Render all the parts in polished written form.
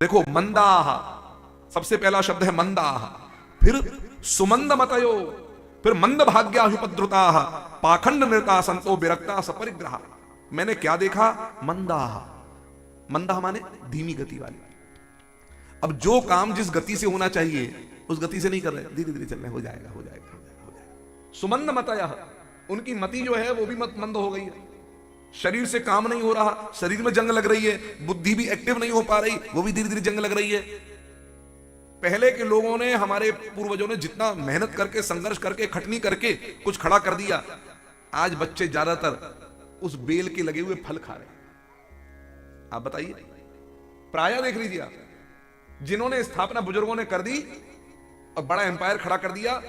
देखो, मंदाह, सबसे पहला शब्द है मंदाह, फिर सुमंद मतयो, फिर मंद भाग्याहुपद्रुता, पाखंड नृता संतो विरक्ता सपरिग्रह। मैंने क्या देखा? मंदाह, मंदाह माने धीमी गति वाली। अब जो काम जिस गति से होना चाहिए उस गति से नहीं कर रहे, धीरे धीरे चल रहे, हो जाएगा हो जाएगा हो जाएगा हो जाएगा। सुमंद मतया, उनकी मति जो है वो भी मंद हो गई है। शरीर से काम नहीं हो रहा, शरीर में जंग लग रही है, बुद्धि भी एक्टिव नहीं हो पा रही, वो भी धीरे धीरे जंग लग रही है। पहले के लोगों ने, हमारे पूर्वजों ने जितना मेहनत करके, संघर्ष करके, खटनी करके कुछ खड़ा कर दिया, आज बच्चे ज्यादातर उस बेल के लगे हुए फल खा रहे हैं। आप बताइए, प्राय देख लीजिए आप, जिन्होंने स्थापना बुजुर्गों ने कर दी और बड़ा एम्पायर खड़ा कर दिया,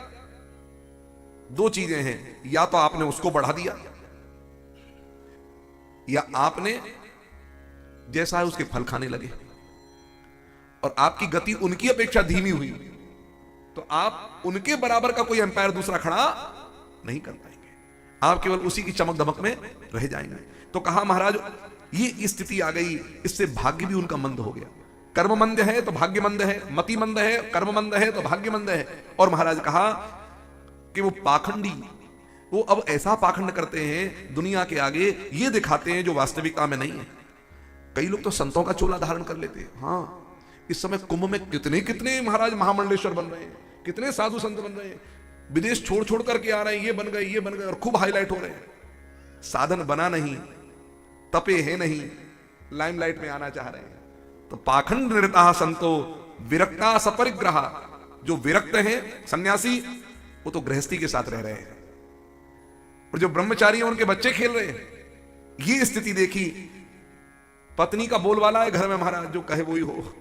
दो चीजें हैं, या तो आपने उसको बढ़ा दिया या आपने जैसा है उसके फल खाने लगे, और आपकी गति उनकी अपेक्षा धीमी हुई तो आप उनके बराबर का कोई एम्पायर दूसरा खड़ा नहीं कर पाएंगे, आप केवल उसी की चमक दमक में रह जाएंगे। तो कहा महाराज ये स्थिति आ गई, इससे भाग्य भी उनका मंद हो गया। कर्म मंद है तो भाग्य मंद है, मति मंद है, कर्म मंद है तो भाग्य मंद है। और महाराज कहा कि वो पाखंडी, वो अब ऐसा पाखंड करते हैं दुनिया के आगे, ये दिखाते हैं जो वास्तविकता में नहीं है। कई लोग तो संतों का चोला धारण कर लेते हैं। हाँ, इस समय कुंभ में कितने कितने महाराज महामंडलेश्वर बन रहे हैं, कितने साधु संत बन रहे हैं, विदेश छोड़ छोड़ करके आ रहे हैं, ये बन गए ये बन गए, और खूब हाईलाइट हो रहे हैं। साधन बना नहीं, तपे है नहीं, लाइमलाइट में आना चाह रहे हैं। तो पाखंड निरता संतो विरक्ता सपरिग्रह, जो विरक्त हैं सन्यासी, वो तो गृहस्थी के साथ रह रहे हैं, और जो ब्रह्मचारी हैं उनके बच्चे खेल रहे हैं। ये स्थिति देखी, पत्नी का बोलवाला है घर में महाराज, जो कहे वही हो।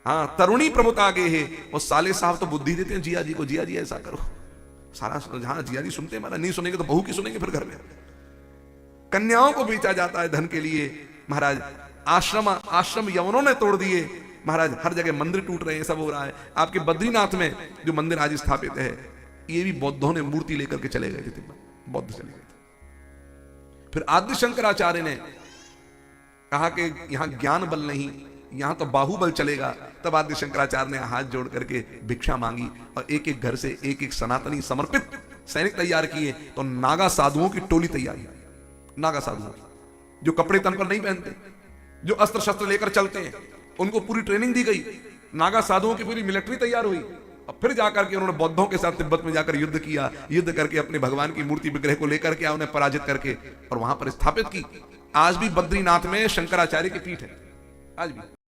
हाँ, तरुणी प्रभुता आगे है, और साले साहब तो बुद्धि देते हैं जिया जी को, जिया जी ऐसा करो, सारा हाँ जिया जी सुनते हैं, नहीं सुनेंगे तो बहू की सुनेंगे फिर घर में। कन्याओं को बेचा जाता है धन के लिए महाराज, आश्रम यवनों ने तोड़ दिए महाराज, हर जगह मंदिर टूट रहे हैं, सब हो रहा है। आपके बद्रीनाथ में जो मंदिर आज स्थापित है, ये भी बौद्धों ने मूर्ति लेकर के चले गए थे, बौद्ध चले गए थे। फिर आदि शंकराचार्य ने कहा कि यहां ज्ञान बल नहीं, यहां तो बाहुबल चलेगा। तब आदि शंकराचार्य ने हाथ जोड़ करके भिक्षा मांगी, और एक एक घर से एक एक सनातनी समर्पित सैनिक तैयार किए। तो नागा साधुओं की टोली तैयार, नागा साधुओं जो कपड़े तन पर नहीं पहनते, जो अस्त्र शस्त्र लेकर चलते हैं, उनको पूरी ट्रेनिंग दी गई। नागा साधुओं की पूरी मिलिट्री तैयार हुई, और फिर जाकर के उन्होंने बौद्धों के साथ तिब्बत में जाकर युद्ध किया। युद्ध करके अपने भगवान की मूर्ति विग्रह को लेकर के उन्हें पराजित करके और वहां पर स्थापित की। आज भी बद्रीनाथ में शंकराचार्य की पीठ है, आज भी।